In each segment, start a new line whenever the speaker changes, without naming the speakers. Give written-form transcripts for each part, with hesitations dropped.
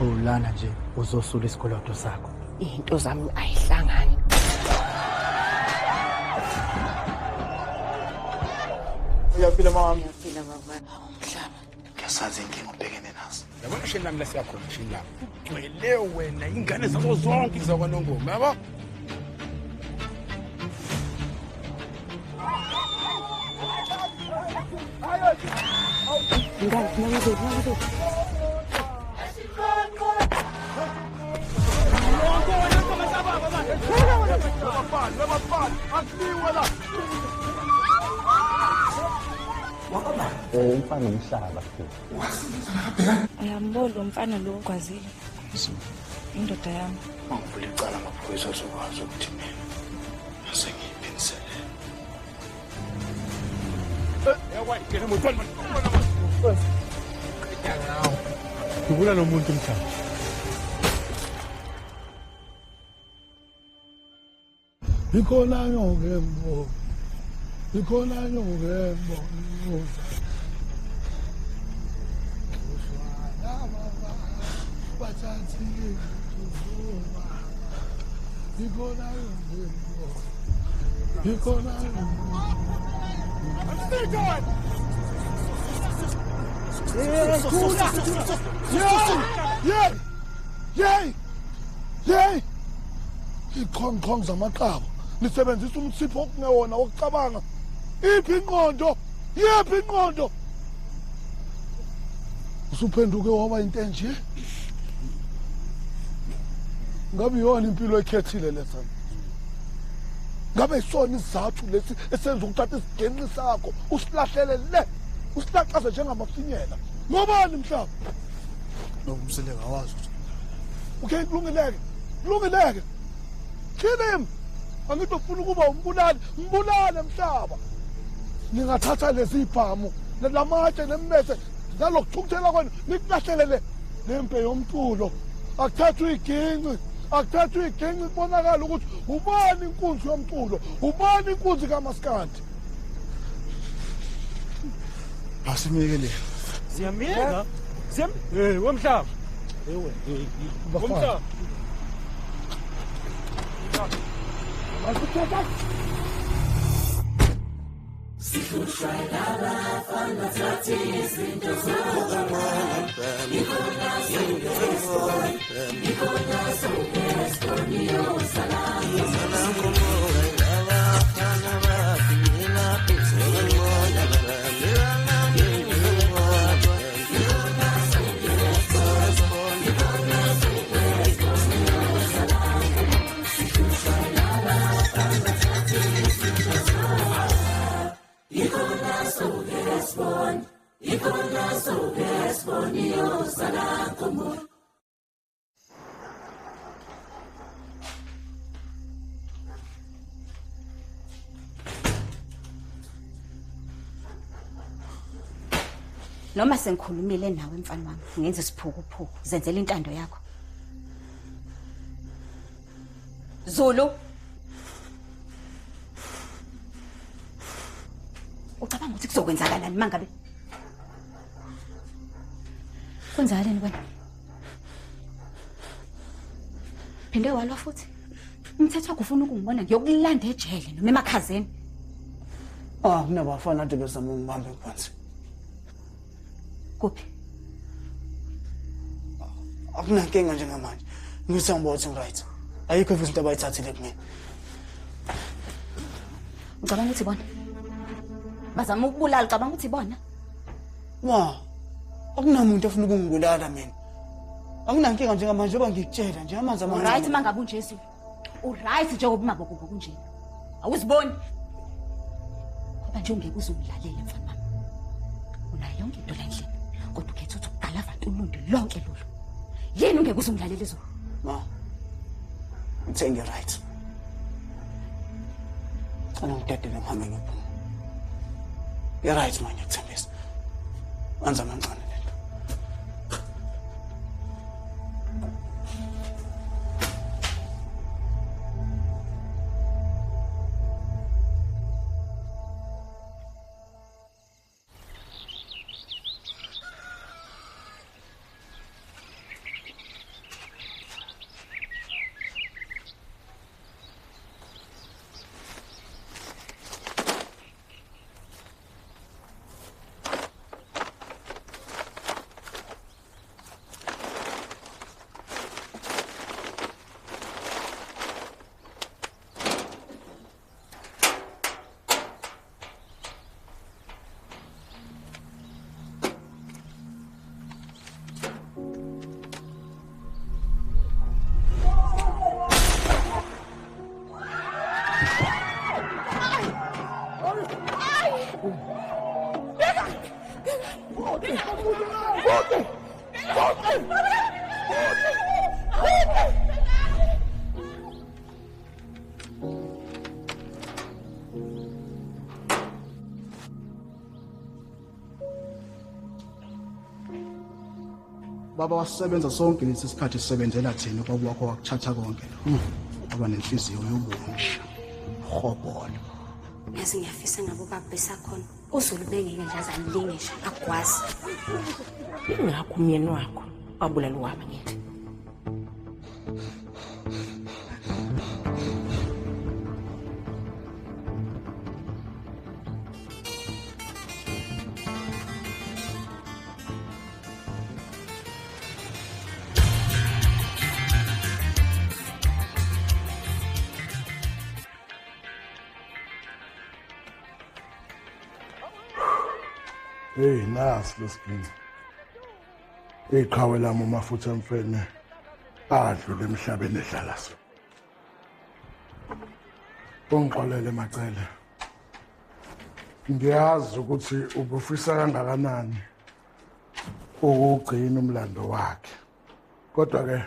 Ulana nje uzosula isikoloto sakho.
Into zami ayihlangani.
Uyaphila mama.
Phila baba. Umhlaba.
Ngiyasazi inkinga ubhekene nazo.
Yabona ishini lami lesiyakhona ishini lami. Ugcwele wena ingane zabo zonke izakwanongoma, yabo?
Ngani nazo.
Umfana umhlaba
Uyambona lo mfana lo ogwazile. Indoda yami.
mangivula icala amaphoyisa azokwazi ukuthi mina asengiyiphinisele.
Ngibula nomuntu mhlaba.
Ikhona nyoke mbo. Ikhona nyoke mbo. Batsatsi tuzuma. Ikhona nyoke mbo. Ikhona Yey! Iqhongqong zamaqaba nisebenzisa umsipho okungewona wokucabanga. Iphi inqondo? Yephi inqondo? Usuphenduke waba into enje? Ngabe yona impilo ekhethile lesana? Ngabe isona isizathu lesi esenza ukuthatha isigenqi sakho usilahlele le usilaxaze njengamafinyela? Ngobani mhlaba?
Nokumseleka awazi ukuthi
Okay, kulungileke. Kill him. Angitofuna ukuba umbulale mhlaba. Ningathatha lezi ibhamu lamatshe nemmese nalokuthukuthela kwenu nikulahlelele lempe yomculo. Akuthathwe igenqi kubonakala ukuthi ubani inkunzi yomculo, ubani inkunzi kaMaskandi.
asimiyekele.
Siyamiyeka. Womhlaba. Womhlaba.
Noma sengikhulumile nawe mfana wami, ngenze isiphukuphuku, zenzela intando yakho. Zulu. Ucabanga ukuthi kuzokwenzakalani mangabe? Kwenzakaleni wena? Phinde walwa futhi. Umthetho akufuna ukungibona ngiyokulanda ejele noma emakhazeni.
Kunabafana ade bezama ungibambe phansi.
Kuphi?
Akunankinga njengamanje. Ngisangibona ukuthi right. Ayikho futhi into abayithathile kumina.
Ucabanga ukuthi bona? Bazama ukubulala, ucabanga ukuthi bona?
Akunamuntu ofuna ukungibulala mina. Akunankinga njengamanje ngoba ngikutshela nje amanzi amancane.
Right mangabe unjesu. Uright njengoba ungabokubo kunje. Awuziboni? Ngoba nje ungeke uzumlalela mfana wami. Unayo yonke into la endlini. Kodwa ukhetha ukuthi uqala vatulundi lonke lolu. Yini ungeke uzumlalela izolo?
Ngithengi right. Ngidedele ngihambe ngiphuma. Right manje ngithembisa. Anza amancane lento. Baba wasebenza sonke lesi sikhathi sisebenzela thina kwakwakho wakuthatha konke. Aba nenhliziyo yobungisha. Hobolo.
Yazi ngiyafisa ngabo baba besakhona. Uzulu bengeke ndaza nilingisha akwazi.
Ingakho umyeni wakho wabulala uwami ngithi.
Hey, nasi lesiginci. Iqhawe lami umafutha mfene adlule emhlabeni edlala so. Ungixolele Macele. Ngiyazi ukuthi ubufisa kangakanani ukugcina umlando wakhe. Kodwa ke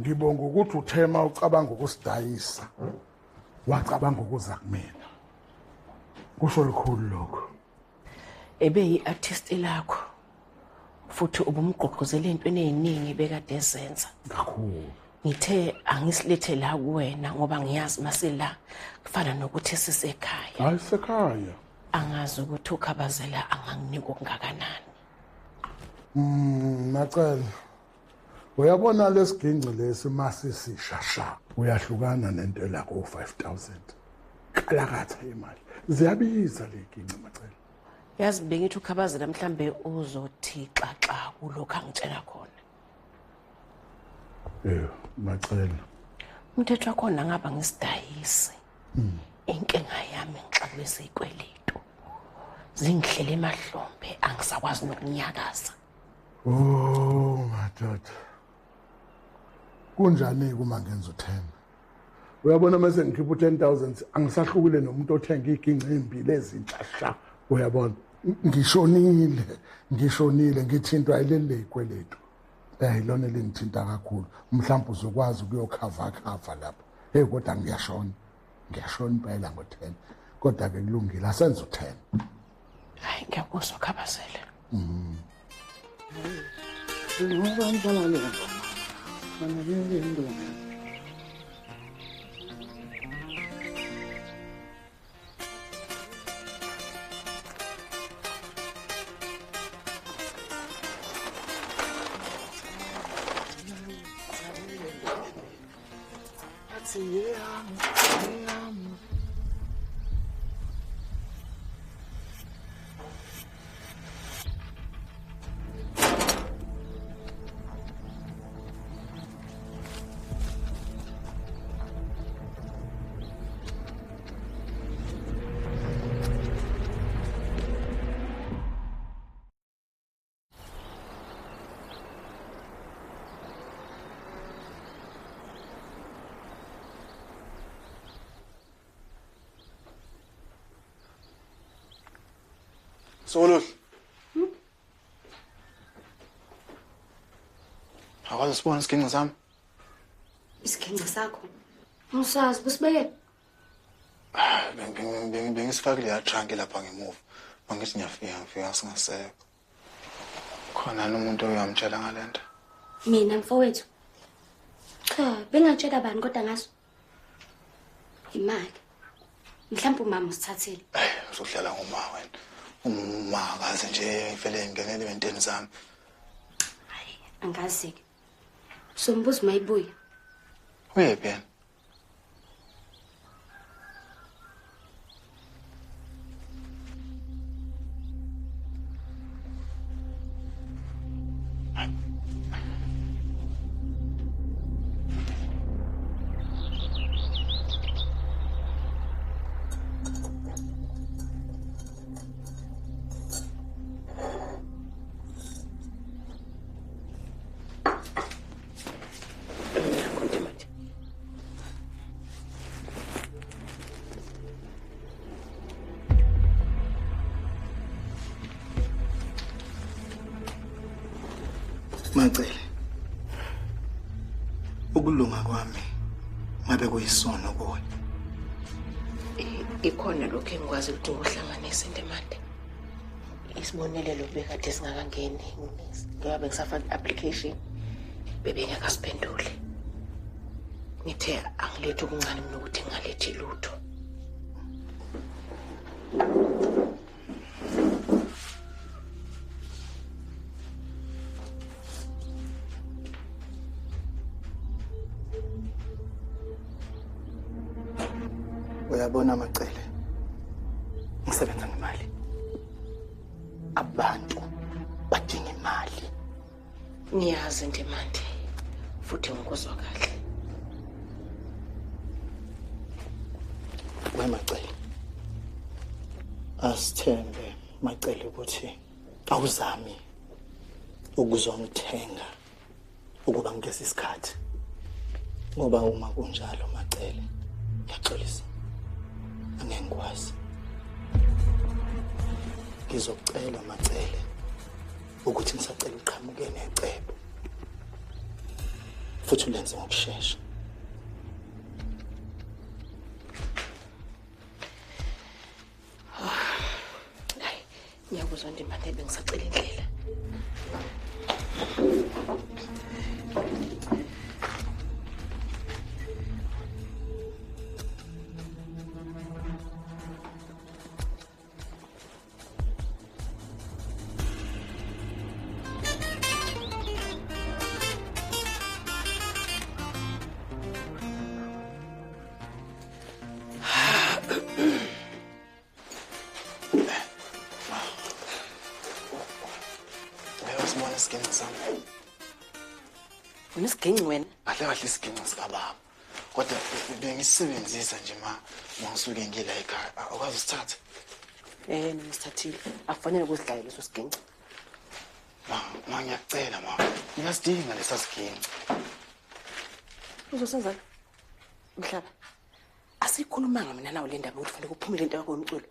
ngibonga ukuthi uthema ucabanga ukusidayisa. Wacabanga ukuza kumina. Kusho likhulu lokho.
Ebe yi-artist lakho futhi ubumgqugquzela entweni eziningi bekade ezenza.
Kakhulu.
Ngithe angisilethe la kuwena ngoba ngiyazi masela kufana nokuthi sisekhaya.
Hayi sekhaya.
Angazi ukuthi ukhabazela anganginika okungakanani.
Macele. Uyabona lesiginci lesi masisishasha. Uyahlukana nento la ko 5000. Kalakatha imali. Ziyabiza leginci Macele.
Yazi bengithi ukhabazela mhlambe uzothi xaxa kulokho angitshela khona.
Macele.
Umthetho wakhona ngaba ngisidayisi. Inkinga yami ngixakwe izikweletu. Zingihlele emahlombe angisakwazi nokunyakaza.
Oh madoda. Kunjani kuma ngenza u10? Uyabona mase ngikhipha u10000 angisahlukile nomuntu othenga iginci ezimbili ezinhlasha. Uyabona ngishonile ngithintwa yileli ikweletu. Ilona elingithinta kakhulu. Mhlawumbe uzokwazi ukuyokhava lapha. Hey kodwa ngiyashona impela ngo10. Kodwa ke kulungile asenze u10.
Hayi ngiyakuzwa khabazela.
Solo. Akwazi sibona isiginci sami.
Isiginci sakho. Usazi busibeke.
Bengisifakile ya trunk lapha ngemuva. Mangithi ngiyafika singasekho. Khona umuntu oyamtshela ngalento.
Mina mfowethu. Cha, bengatshela bani kodwa ngaso. Imali. Mhlawumbe umama usithathile.
Uzohlala ngoma wena. Uma akaze nje ngivele ngenele entweni zami.
Hayi, angazi ke. Sombuzo mayibuya.
Uyephi yena? Macele. Ukulunga kwami ngabe kuyisono kuwe.
Ikhona lokho engikwazi ukuthi ngohlanganise Ntemande. Isibonelelo bekade singakangeni ngabe ngisafaka application bebengakasiphendule. Ngithe angilethe okuncane kunokuthi ngalethi lutho.
Uyabona Macele. Ngisebenza ngemali. Abantu badinga imali.
Niyazi Ntemande futhi ngikuzwa kahle.
Macele. Asithembe Macele ukuthi awuzami ukuzongithenga ukuba ngikese isikhathi. Ngoba uma kunjalo Macele, ngiyaxolisa. Angengikwazi. Ngizokucela Macele ukuthi ngisacela uqhamuke necebo. Futhi ulenze ngokusheshsha.
Ngiyakuzwa Ntemande bengisacela indlela. Unesiginci wena?
Kahle isiginci sikababa. Kodwa bengisebenzisa nje ngisuke ngila ekhaya. Akwazi usithatha?
Nisithathile. Akufanele ukuzidlalela leso siginci.
Ma ngiyacela ngiyasidinga lesa siginci.
Uzosenzani? Mhlaba. Asikhulumanga mina nawe le ndaba ukuthi kufanele kuphumele into yakho yomculo.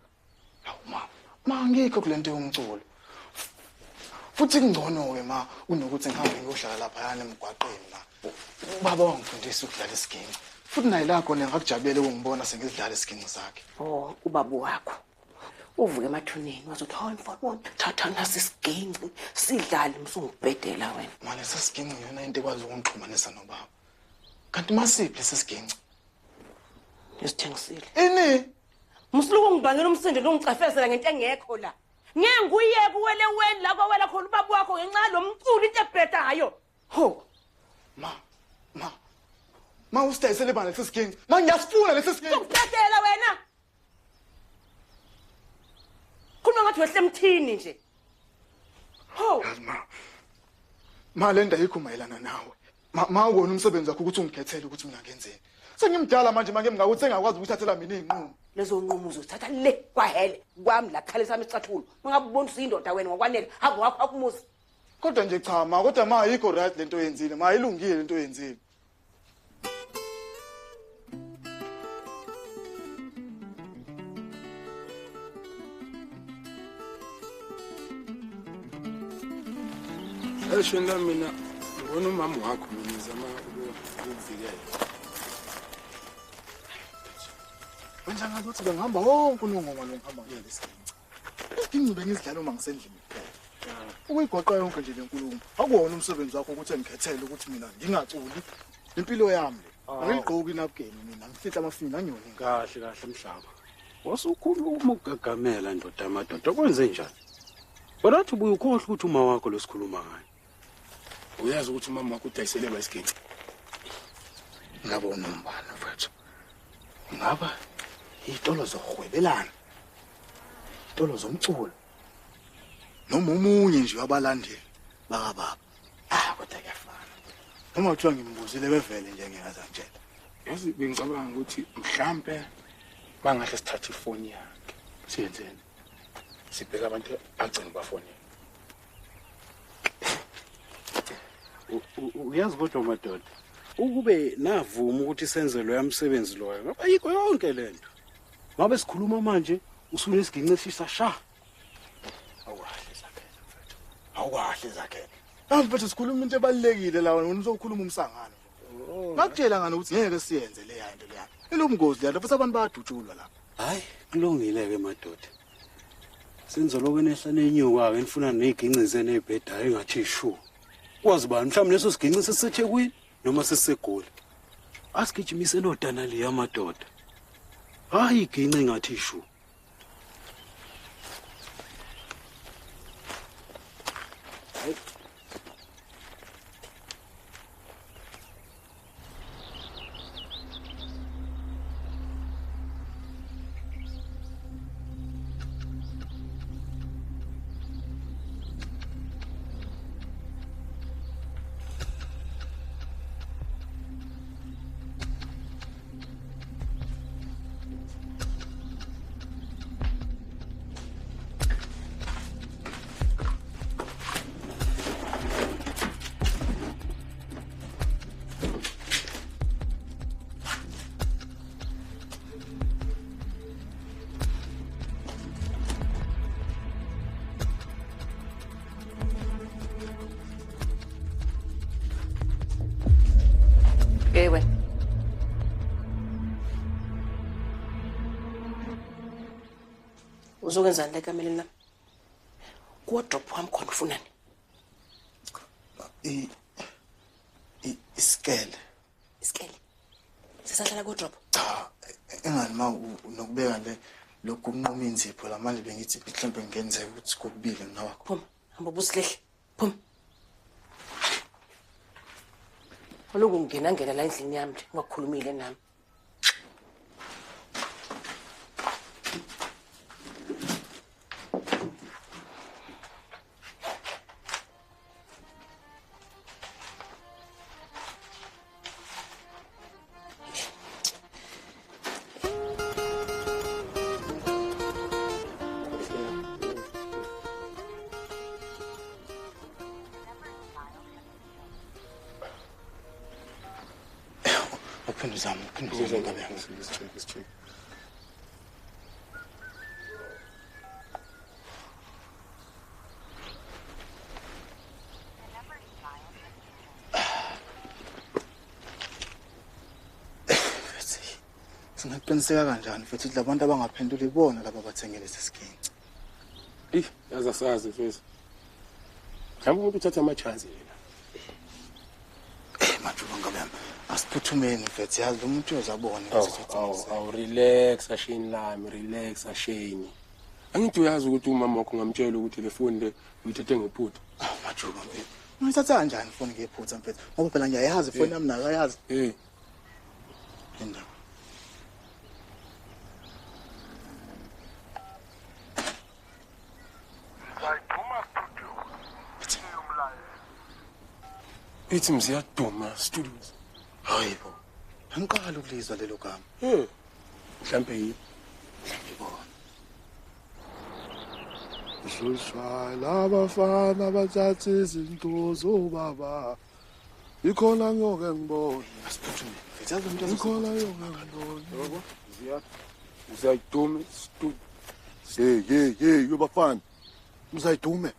Hawu ma ngikho kulento yomculo. Futhi ngcono ke unokuthi ngihambe ngiyohlala lapha yana emgwaqeni Baba wangifundisa ukudlala isiginci. Futhi naye la khona ngakujabulele ukungibona sengizidlala isiginci sakhe.
Ubaba wakho. Uvuke emathuneni wazothi hayi mfowethu thatha nasi isiginci sidlale msungibhedela wena.
Manje sesiginci yona into ekwazi ukungixhumanisa nobaba. Kanti masiphi lesiginci?
Ngisithengisile.
Ini?
Musluku ngibangela umsindo longicafezela ngento engekho la. Ngeke nguyeke uwele weni la kwawela khona ubaba wakho ngenxa lomculo into ebhedayo. Ho.
Ma usitayisele bani lesi siginci? Ma ngiyasifuna lesi siginci.
Ngibhedela wena. Khuluma ngathi wehle emthini nje. Ho.
Ma lenda yikho mayelana nawe. Ma ukona umsebenzi wakho ukuthi ungikhethele ukuthi mina ngenzeni. Sengimdala manje manje ngingawuthi engakwazi ukuthathela mina izinqumo.
Lezo nqumo uzothatha le kwahele kwami la khalisa amicathulo. Ungaboni uyindoda wena ngokwanele hamba wakho akumuzi.
Kodwa nje cha kodwa ma ayikho right lento oyenzile. Ma ayilungile lento oyenzile.
Eshona mina ngibona umama wakho mina zama ukuvikela.
Manje ngathi bengihamba wonke unongoma lo ngihamba ngiyele isiginci. Isiginci bengizidlala uma ngisendlini kuphela. Ukuyigoqa yonke nje lenkulumo. Akuwona umsebenzi wakho ukuthi engikhethele ukuthi mina ngingaculi. Impilo yami angigqoki napkeni mina ngifihla amafini anyoni.
Kahle mhlaba. Wasukhuluma ukugagamela ndoda amadoda kwenze njani? Barathi ubuye ukhohle ukuthi uma wakho losikhuluma ngayo. Uyazi ukuthi umama wakho udayiselelwa isiginci.
Ngabona umbana mfethu. Ngaba itolo zohwebelana. Itolo zomculo. Noma umunye nje wabalandeli bakababa. Kodwa kuyafana. Noma uthiwa ngimbuzile bevele nje ngiyazantshela.
Yazi bengicabanga ukuthi mhlambe bangahle sithathe ifoni yakhe. Siyenzeni? Sibheka abantu agcina bafoni. Uyazi kodwa madoda ukube navuma ukuthi senze lo yamsebenzi loyo ngoba ayikho yonke lento. Ngabe sikhuluma manje usule isiginci sisasha.
Awukahle zakhela mfethu. Awukahle zakhela. Mfethu sikhuluma into ebalekile la wena uzokhuluma umsangano. Ngakutshela ngani ukuthi ngeke siyenze le yanto leya. Ilobungozi leya futhi abantu bayadutshulwa la.
Hayi, kulungile ke madoda. Senzolo kwenehlane enyuka ke nifuna neziginci nezibhedayo engathi shu. Kwazi bani mhlawumbe leso siginci sesiseThekwini noma sesisegoli. Asigijimise lo dana le yamadoda. Hayi iginci engathi shu.
Ewe. Uzokwenza nto ekameni lami. Kuwardrobe wami khona ufunani?
Iskele.
Iskele. Sisahlala kuwardrobe.
Cha, engani ma nokubeka le lokhu kunqoma inzipho la manje bengithi mhlawumbe ngenzeka ukuthi kokubili ngawakho.
Phuma, hamba ubusilehle. Phuma. Oloku ngena la endlini yami nje ungakhulumile nami.
Uphenduzame ngabe yangu. Let's check. Singaqiniseka kanjani futhi labantu abangaphendula ibona laba bathengele lesiginci.
Yaza sazi mfethu. Mhlawumbe umuntu uthatha ama-chance yena.
Majuba ngabe yami. Asiphuthumeni mfethu yazi lo muntu uyozabona
Awu relax ashini lami, relax ashini. Angithi uyazi ukuthi umama wakho ngamtshela ukuthi le phone le uyithethe ngephutha.
Majuba mfethu. Uyithatha kanjani ifoni ngephutha mfethu? Ngoba phela ngiyayazi ifoni yami nayo ayazi. Indaba.
Ithi Mziyaduma Studios.
Hayibo. Angiqala ukulizwa lelo gama.
Mhlambe yini?
Usushwala abafana bathatha izinto zobaba. Ikhona nyoke ngibona.
Asiphuthume. Mfethu umuntu
Ikhona nyoke ngibona.
Mziyaduma Studios.
Hey, yobafana. Mzayidume.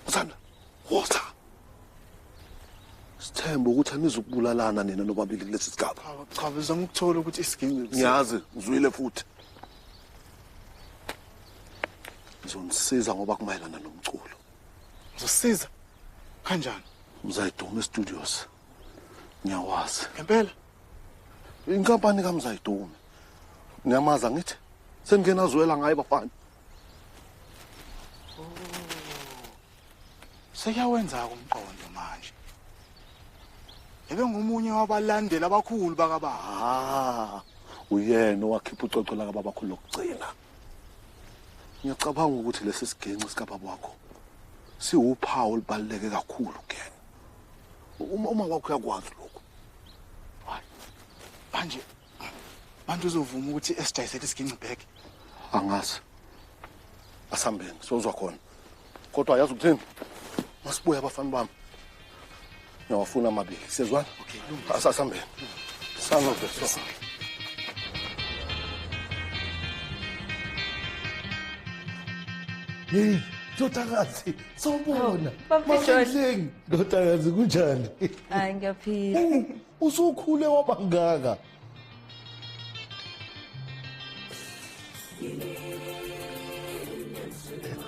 Usanda. Woza. Sithemba ukuthi anizukubulalana nina nobabili kulesi sigaba.
Cha bezama ukuthola ukuthi isiginci.
Ngiyazi, uzwile futhi. Ngizonisiza ngoba kumayelana nomculo.
Uzosiza kanjani?
Mzayidume Studios. Ngiyawazi.
Ngempela?
Inkampani kaMzayidume. Ngiyamaza ngithi sengena zwela ngaye bafana.
Seyawenza umqondo manje. Ebe ngomunye wabalandeli abakhulu bakababa.
Uyena owakhipha ucoco la kababa khulu lokugcina. Ngiyacabanga ukuthi lesi sigenci sikababa wakho siwuphawu olubaluleke kakhulu kuyena. Uma wakho yakwazi lokho.
Hayi. Manje bantu uzovuma ukuthi esijayisele isiginci back.
Angazi. Asambeni sozwa khona. Kodwa yazi ukuthini? Masibuya abafana bami. Ngiyawafuna amabili. Siyezwana?
Okay,
asambeni. Sanobe so. Hey, Ndodakazi, sawubona.
Bamfihlo.
Mahleng, ndodakazi kunjani?
Hayi ngiyaphila.
Usukhule wabangaka.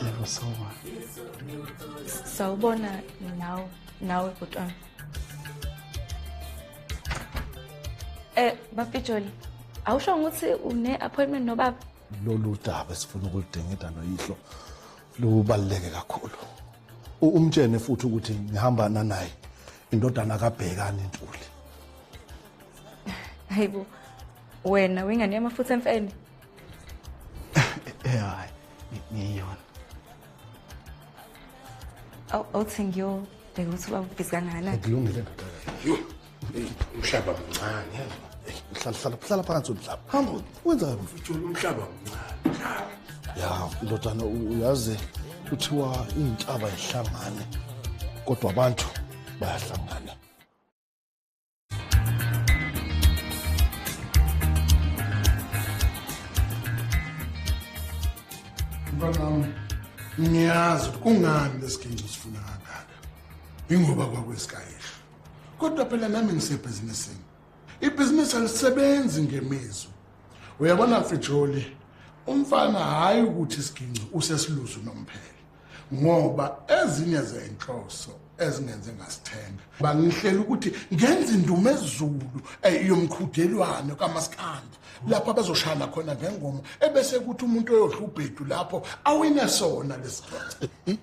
Yebo sawubona.
Sawubona nawe butwana. Bafijoli. Awusho ukuthi une appointment nobaba?
Lolu daba sifuna ukulidingida noyihlo lubaluleke kakhulu. Umtshene futhi ukuthi ngihambana naye indodana kaBhekani Ntuli.
Hayibo. Wena wengane yamafutha emfene?
Hayi, ngiyona.
Awuthi ngiyo bheka ukuthi ubabhizi kangakanani.
Kulungile ndodakazi.
Yo, umhlaba mncane.
Hlala phansi umhlaba. Hamba, wenza
Mfutsholo umhlaba mncane.
ya ndodana uyazi kuthiwa inhlaba ihlangane kodwa abantu bayahlangana.
Mfana ngiyazi ukuthi kungani lesiginci sifuna kangaka. Ingoba kwakwesikayisho. Kodwa phela nami ngisebhizinisini. Ibhizinisi alisebenzi ngemizwa. Uyabona Fijoli, umfana hayi ukuthi isiginci usesiluzu nomphela. Ngoba ezinye zenhloso ezingenze ngasithenga. Bangihlela ukuthi ngenze indumo ezulu yomqhudelwano kaMaskandi. Lapha bazoshana khona ngengoma ebese kuthi umuntu oyodla ubhedu lapho awine sona lesiginci.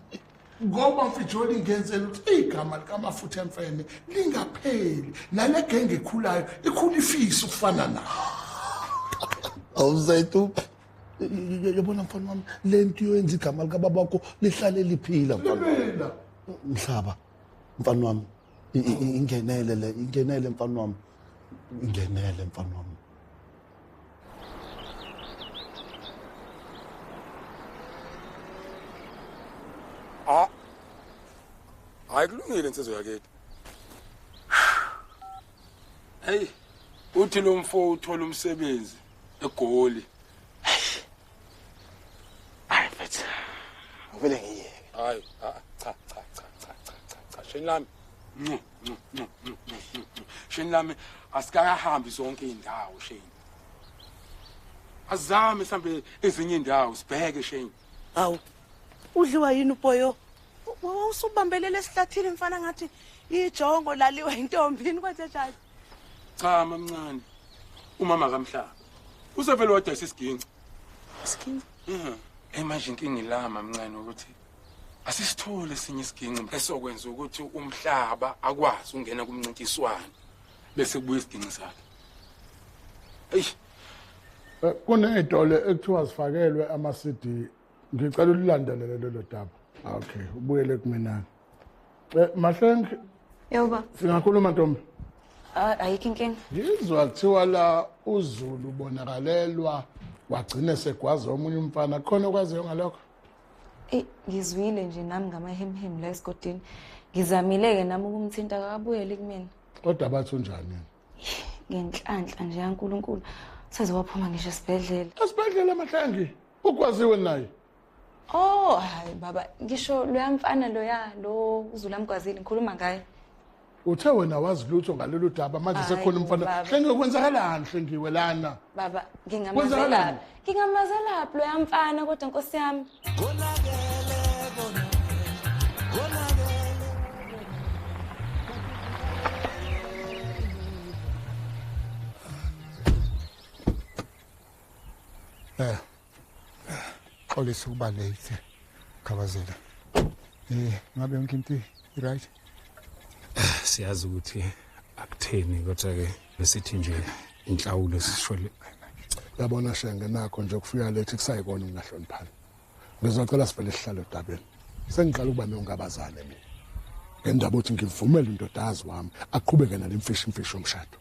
Ngoba Mfijoli ngenzela ukuthi igama likaMafutha Emfene lingapheli nale genge ekhulayo ikhula ifisa ukufana nayo.
Awuzayithu yabona mfana wami lento yenza igama likababa wakho lihlale liphila mfana. Mhlaba mfana wami ingenele mfana wami. Ingenele mfana wami.
Hayi kulungile insizwe yakethu. Hey, uthi lo mfo uthola umsebenzi eGoli.
Hayi mfethu. Uvele ngiyeke.
Hayi, cha. Sheni lami. Sheni lami asikahambi zonke indawo sheni. Azame mhlambe ezinye indawo sibheke sheni.
Awu. Udliwa yini upoyo? Wawusubambelele esihlathini mfana ngathi ijongo laliwa intombini kwenze njani?
Cha mamncane. Umama kaMhlaba. Usevele wadayisa isiginci.
Isiginci?
Manje inkingi la mamncane ukuthi asisithole sinye isiginci esokwenza ukuthi umhlaba akwazi ungena kumncintiswano bese kubuya isiginci sakhe.
Kunezitolo ekuthiwa zifakelwe ama-CD. Ngicela ulilandelele lelo daba. Okay, ubuyele kumina. Mahleng,
Yoba.
singakhuluma Ntombi.
Ayikho inkinga.
Ngizwa kuthiwa la uZulu ubonakalelwa wagcina segwaza omunye umfana khona okwaziyo ngalokho.
Ngizwile nje nami ngamahemhem la esigodini. Ngizamile-ke nami ukumthinta akabuyele kumina.
Kodwa bathi unjani?
Ngenhlanhla nje yaNkulunkulu. Saze waphuma ngisho esibhedlela.
Esibhedlela Mahlengi, ukwaziwe naye.
Oh, hayi baba, ngisho loyamfana lo uZulu amgwazile ngikhuluma ngaye.
Uthe wena wazi lutho ngalolu daba manje sekhona umfana. Hlenge kwenzakalani hlengiwe lana?
Baba, ngingamazela. Ngingamazela lo yamfana kodwa Nkosi yami.
Xolisa ukuba late Khabazela. Ngabe yonke into right?
Siyazi ukuthi akutheni kodwa ke besithi nje inhlawulo sishole.
Yabona Shenge nakho nje ukufika late kusayikona ungahloniphani. Ngizocela sivele sihlale edabeni. Sengiqala ukuba nongabazane mina. Ngendaba uthi ngivumele indodazi wami aqhubeke nalemfishimfishi omshado.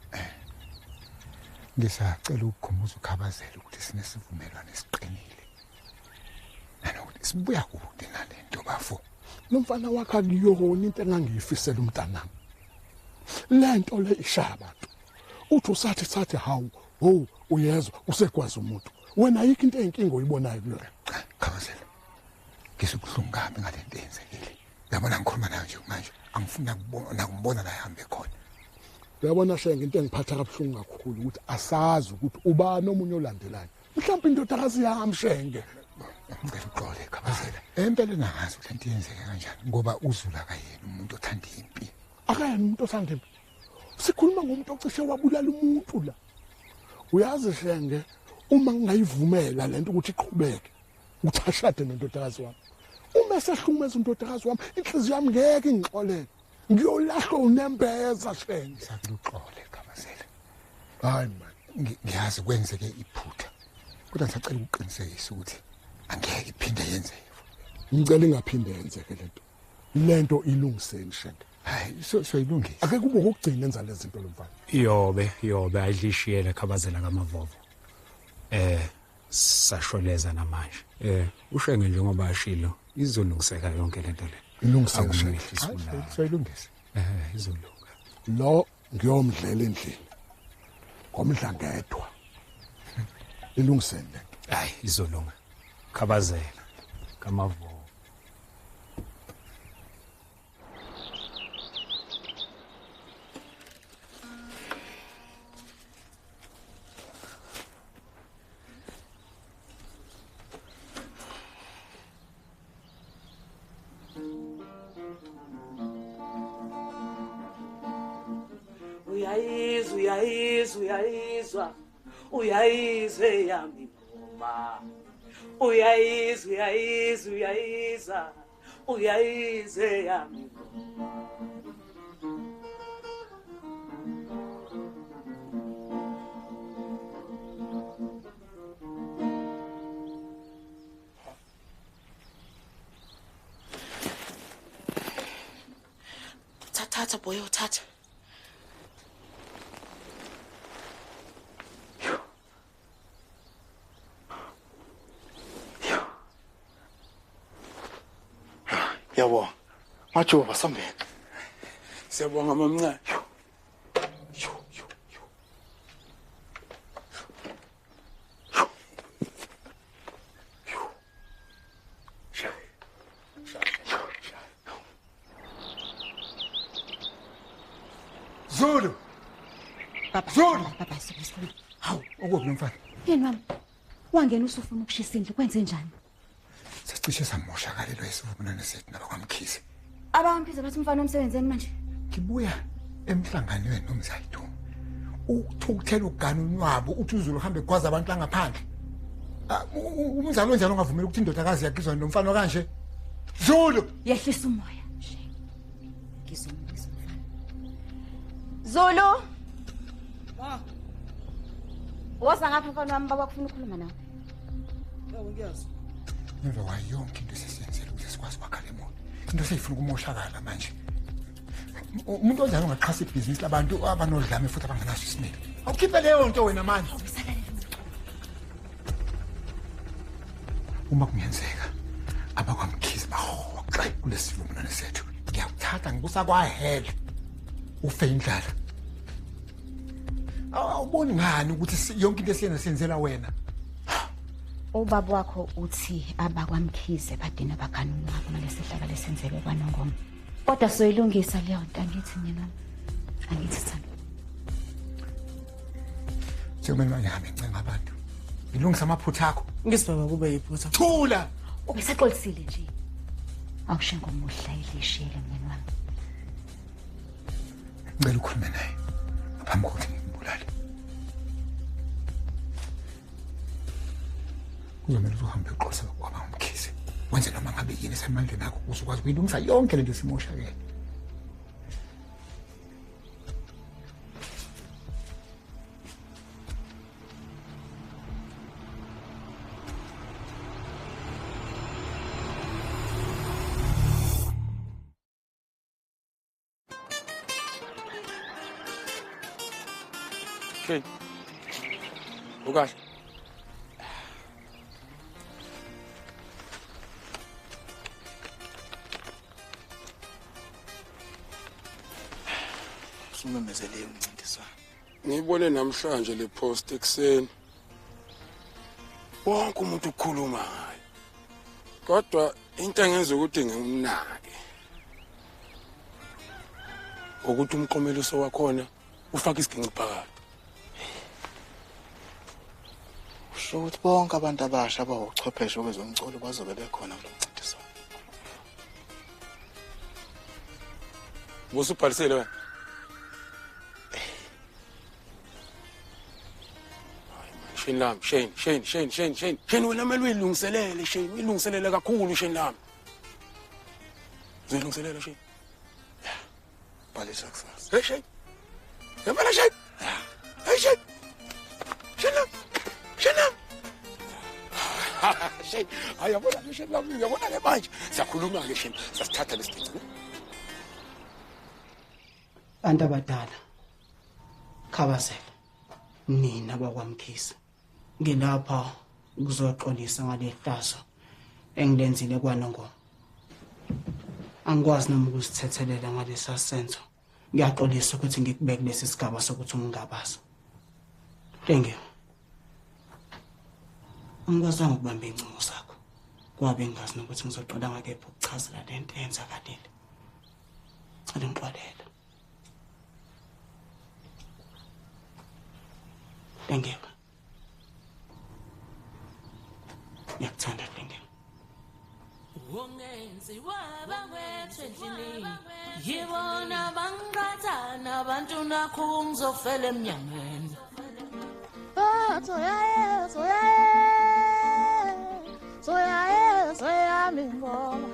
Ngisacela ukukhumbuza uKhabazela ukuthi sinesivumelwano esiqinile. Nanokuthi sibuya kude nalento bafo.
Nomfana wakhe akuyona into engangiyifisela umntanami. Lento le ishaba. Uthi usathi hawu, uyezwa usegwaza umuntu. Wena ayikho into eyinkinga oyibonayo kulona.
Khabazela.
Ngisukuhlungu kabi ngalento eyenzekile. Yabona ngikhuluma nayo nje manje. Angifuna ukubona la ihambe khona.
Uyabona Shenge into engiphatha kabuhlungu kakhulu ukuthi asazi ukuthi ubani omunye olandelayo. Mhlawumbe indodakazi yami Shenge.
Ngicela uxole Khabazela. Empela nangazi ukuthi into yenzeke kanjani ngoba uZulu akayena umuntu othanda impi.
Akayena umuntu othanda impi. Sikhuluma ngomuntu ocishe wabulala umuntu la. Uyazi Shenge uma ngingayivumela lento ukuthi iqhubeke ukuthi ashade nendodakazi wami. Uma sehlumeza indodakazi wami inhliziyo yami ngeke ingixolele. Ngiyolahla unembeza Shenge.
Sakuxole Khabazela.
Hayi man,
ngiyazi kwenzeke iphutha. Kodwa ngisacela ukuqinisekisa ukuthi angeke iphinde yenzeke.
Ngicela ingaphinde yenzeke lento ilungiseni Shenge.
Hayi soyilungisa.
Ake kube ukugcina enza lezi zinto lomfana.
Yobe ayidlishiyele Khabazela kaMavovo. Sashweleza namanje. Ushenge njengoba ashilo izolungiseka yonke lento le.
Ilungiseka Shenge.
Soyilungisa.
Izolunga.
Lo ngiyomdlela endlini. Ngomdla ngedwa. Ilungisene lento.
Hayi izolunga. Khabazela kaMavovo.
Uyayizwa yami ngoma. Uyayizwa yami ngoma. Thatha boy, thatha.
Yabo. Majo basambele.
Siyabonga mamncane.
Zulu. Zulu.
Baba sibusikhulu.
Hawu, ukuphi lo mfana?
Yena mama. Wangena usufuna ukushisa indlu kwenze njani?
Sicishe samoshakalelwa isivumelwano sethu nabakwamkhize.
Abamkhize bathi umfana omsebenzeni manje.
Ngibuya emhlanganweni nomzayithu. Ukuthukuthela uganu nwabo uthi uZulu uhambe egwaza abantu la ngaphandle. Umzalo onjalo ongavumela ukuthi indodakazi yakizwa nomfana kanje. Zulu,
yehlisa umoya. Ngizomlisa umfana. Zulu. Woza ngapha mfana wami baba kufuna ukukhuluma nawe.
Yebo ngiyazi.
Emva kwayo yonke into esesiyenzele ukuthi sikwazi ukwakha le moto. Into seyifuna ukumoshakala manje. Umuntu onjalo ungaqhasa ibhizinisi labantu abanodlame futhi abangenaso isimilo. Awukhiphe leyo nto wena manje. Uma kungenzeka abakwamkhize bahoxe kulesivumelwano sethu. Ngiyakuthatha ngibusa kwahela. Ufe indlala. Awuboni ngani ukuthi yonke into esiyenzela wena?
Ubaba wakho uthi abakwamkhize badina bagana unwabo ngalesihlaka lesenzele kwaNongoma. Kodwa soyilungisa leyo nto angithi mina. Angithi sana.
Siyomela ngihambe ncenga abantu. Ilungisa amaphutha akho.
Ngisibaba kube yiphutha.
Thula.
Ubesaxolisile nje. Awushenga umuhla ilishile mina wami.
Ngicela ukhulume naye. Ngaphambi kokuthi ngimbulale. Kuzomela uhambe eqosa kwaba umkhize. Wenze noma ngabe yini esemandleni akho uzokwazi ukuyilungisa yonke lento simoshakele.
Hey. Ukahle.
Sumemezele umncintiswano.
Ngiyibone namhlanje le post ekseni. Wonke umuntu ukhuluma ngayo. Kodwa into engenza ukuthi ngimnake ukuthi umqomeliso wakhona ufaka isiginci phakathi.
Usho ukuthi bonke abantu abasha abawuchwepheshe kwezomculo bazobe bekhona kulo mncintiswano.
Busubhalisele wena. Shane lami, Shane wena mele uyilungiselele Shane, uyilungiselele kakhulu Shane lami. Uzilungiselele Shane.
Bhalisa kusasa.
Hey Shane. Yabona Shane. Hey Shane. Shane. Shane, ayabona Shane lami, uyabona ke manje. Siyakhuluma ke Shane, sasithatha lesigidi.
Bantu abadala. Khabazela. Nina bakwamkhisa. Ngilapha ukuzoxolisa ngale hlazo engilenzile kwaNongoma. Angikwazi noma ukusithethelela ngalesa senzo. Ngiyaxolisa ukuthi ngikubeke lesi sigaba sokuthi ungingabaza. Thank you. Angikwazanga ukubamba incingo zakho. Kwabe ngingazi nokuthi ngizoqala ngakephi ukuchazela lento eyenzakalile. Ngicela ngixolele. Thank you. Ngiyakuthanda Thank you.
Ungenziwa bangwethu endlini yibona bangathana abantu nakho ngizofela eminyangweni. Soya mingoma.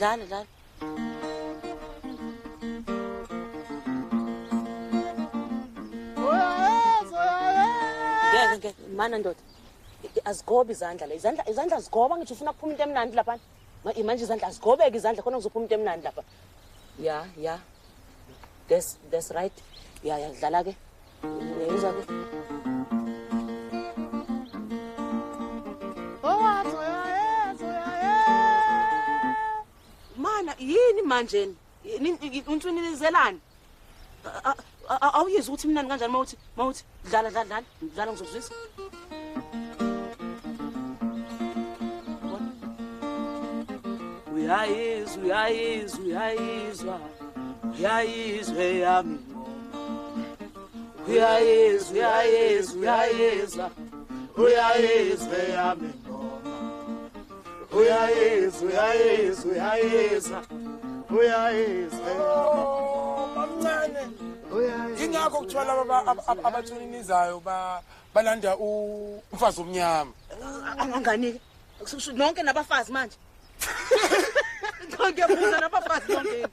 Dala. Ngeke mana ndoda. Azigobe izandla la. Izandla zigoba ngithi ufuna kuphuma into emnandi lapha. Manje izandla azigobeke izandla khona kuzophuma into emnandi lapha. Yeah. That's right. Yeah, dlala ke. Yezwa ke. Mana yini manje? Untwinizelani? Awuyizwa ukuthi mina kanjani mawuthi dlala ngizokuzwisa. Uyayizwa yami ngoma. Uyayizwa yami ngoma. Uyayizwa
Mamncane. Ingakho kuthiwa abathuninizayo balanda umfazi omnyama.
Anganike. Nonke nabafazi manje. Ngiyabuza nabafazi bonke.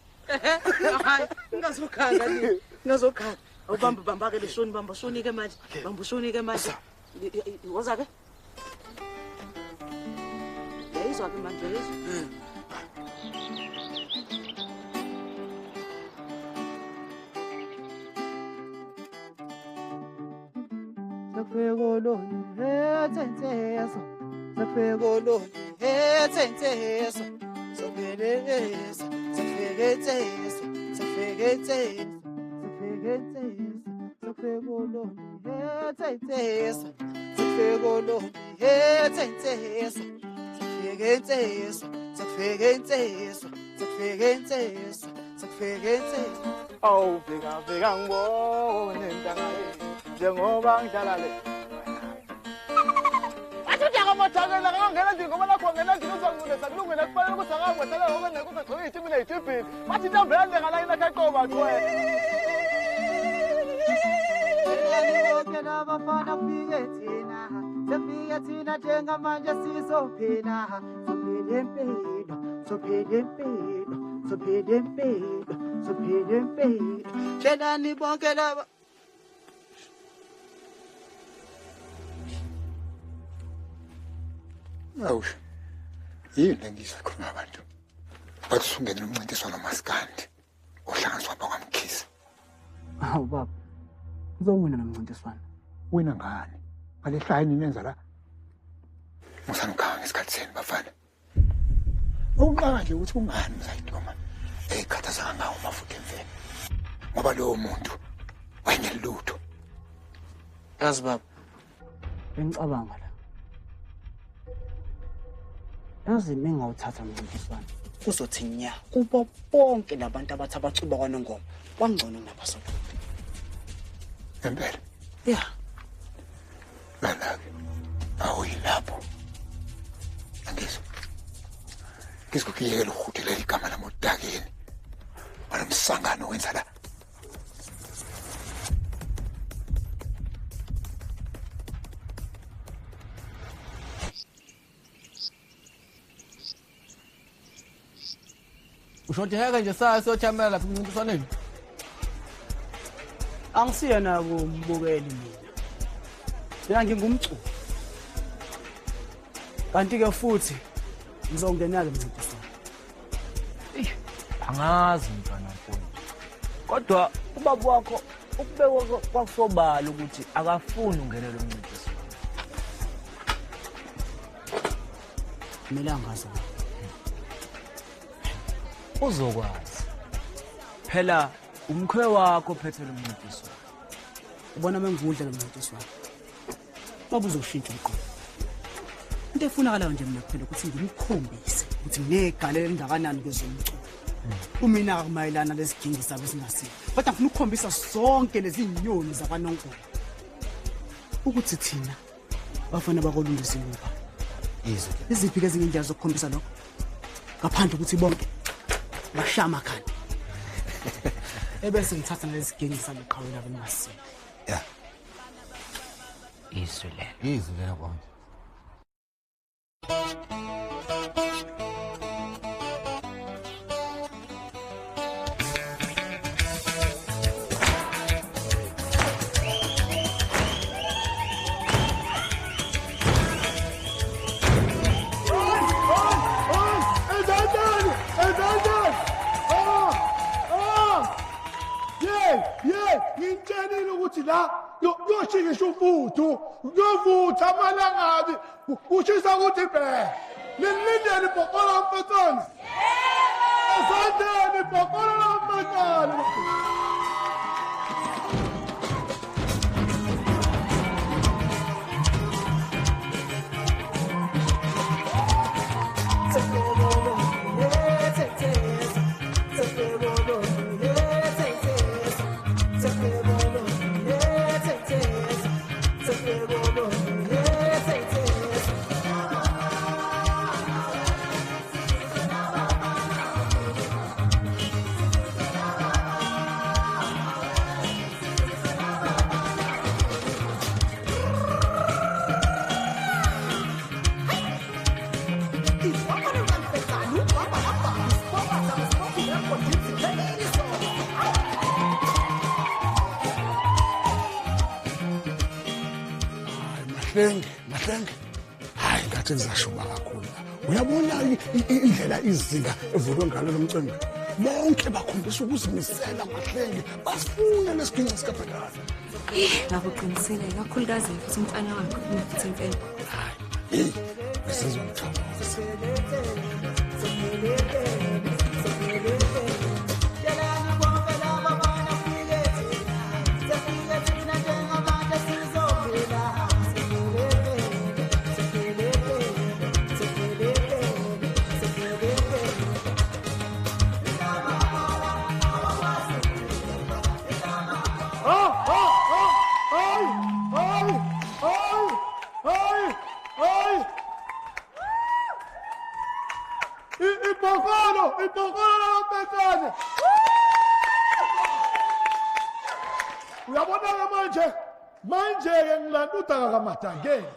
Hayi, ngazokhala ni. Ngazokhala. Awubamba ke leshoni bamba shonike manje. Bamba shonike manje. Woza ke? Yayizwa ke manje yezwa.
Sefegoloni ethenteso Sofegeteso Oh, fika ngibone ntangale njengoba ngidlala le. Athuthaka mothakela ngangena nje ngoba lakho ngena nje uzangulesa kulungile kufanele ukuthi akangwethele ngoba nekuze gcoke iTV neTV. Bathi intambela ngala ina kaqoba qwe. Ngiyabonga nabafana fike thina. Sefike thina njengamanje sizophila. Sophila impilo. Tshela bonke laba.
Awusho. Yini lengisakhuluma abantu? Bathi sungena nomncintiswano maskandi. Ohlanganiswa bakwamkhisa.
Hawu baba. Uzowina nomncintiswano.
Wena ngani? Ngalehlaya ninenza la. Musanukanga isikhathi senu bafana. Ukunqaka nje ukuthi ungani mzayidoma. Ekhathaza ngawo mafutha emveni. ngoba lowo muntu wayenelutho.
Yazi baba, bengicabanga la. Yazi mengawuthatha umncintiswano kuzothi nya kubo bonke labantu abathi abacuba kwaNongoma kwangcono kunabasolo.
Empela.
Yeah.
Lala-ke awuyilapho. Angizwa. Ngizokuyekela ukuhudelela igama lami odakeni. Walomsangano wenza la.
Usho ukuthi heke nje siyothamela lapha emncintiswaneni.
Angisiyena kumbukeli mina. Mina ngingumculo. Kanti ke futhi ngizongena ke emncintiswaneni.
Angazi mntwana mfowethu. Kodwa ubaba wakho ukubekwa kwakusobala ukuthi akafuni ungenele umncintiswano.
Mina angazi.
Uzokwazi. Phela umkhwe wakho phethe lo mncintiswano.
Ubona mengivudla lo mncintiswano. Baba uzoshintsha umqondo. Into efunakalayo nje mina kuphela ukuthi ngimkhombise ukuthi nginegalelo elingakanani kwezomculo. Umina akumayelana lesigingi sabe singasile. Kodwa ngifuna ukukhombisa zonke lezi inyoni zakwaNongoma. Ukuthi thina bafana bakolundisa ukuba. Izwi. Iziphi ke izindlela zokukhombisa lokho? Ngaphandle ukuthi bonke bashama khanda. Ebese ngithatha lesigingi sami qhawela bemasile.
Yeah.
Izwi le.
Izwi le kwami.
Ngitshelile ukuthi la yoshikisha ufuthu uyovutha amalangabi ushisa ukuthi be nilindele ibhokola lomfetane esandeni ibhokola lomfetane. Mahlenge hayi ngathi ngizashuba kakhulu. Uyabona indlela izinga evulwe ngalo lomcimbi bonke bakhombisa ukuzimisela Mahlenge bafuna lesiginci sikabhekana.
Ngakuqinisele kakhulukazi futhi umfana wakho unefuthi impela.
Hayi besizomthokoza. Ibhokola lomfetane. Uyabona manje ngilanda udaka kaMadangeni.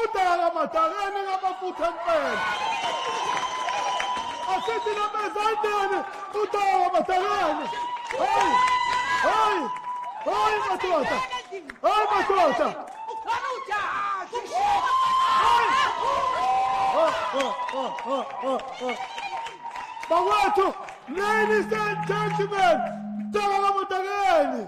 Udaka kaMadangeni ngabafutha empela. Asithi namezandeni udaka kaMadangeni. Hayi madoda. Hayi madoda. Ukhona ujaji. Bawethu, ladies and gentlemen, udaka kaMadangeni.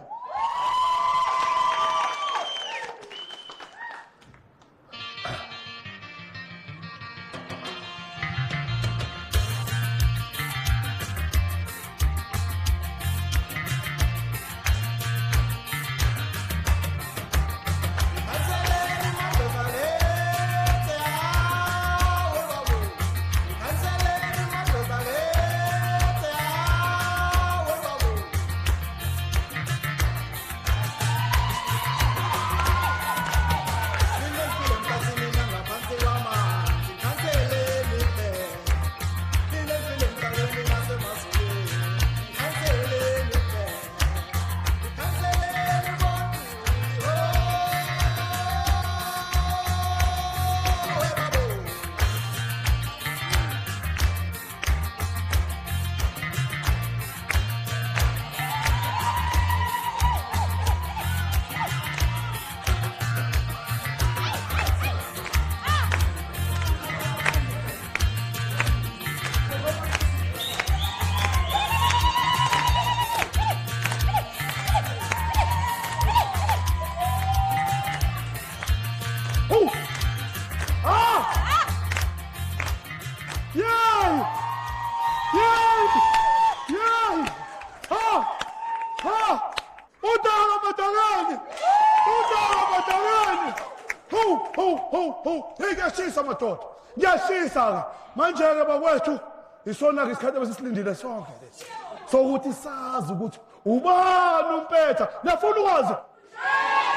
Ho. Ngiyashisa madoda. Ngiyashisa ke. Manje ke bakwethu isona ke isikhathi besisilindile sonke lesi. Sokuthi sazi ukuthi ubani umpetha. Niyafuna ukwazi?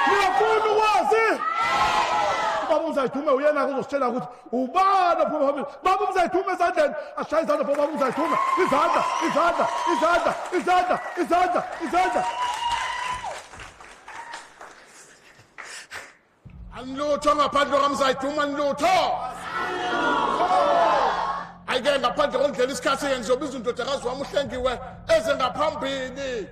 Niyafuna ukwazi? Baba Mzayithume uyena uzositshela ukuthi ubani ophuma phambili. Baba Mzayithume ezandleni ashaye izandla baba Mzayithume. Izandla.
Anilutho ngaphandle kwaMzayithume anilutho. Ayike ngaphandle kondlela isikhathi yena ngizobiza indodakazi wami uhlengiwe eze ngaphambili.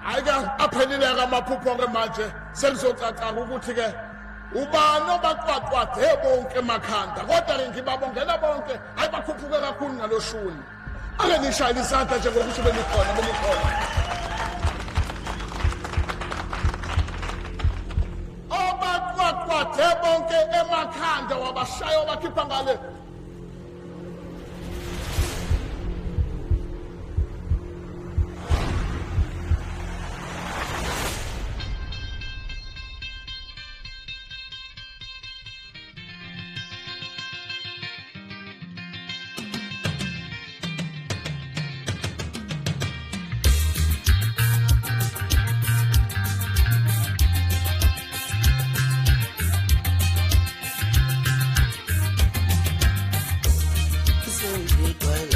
Ayike aphelile ngamaphupho ke manje sekuzocaca ukuthi ke ubani obaqwaqwade bonke emakhanda kodwa ke ngibabongela bonke ayibakhuphuke kakhulu naloshuni. Ake nishayile isandla nje ngokuthi benikhona. Obaqwaqwade bonke emakhanda wabashaya wabakhipha ngale.
Sweet boy.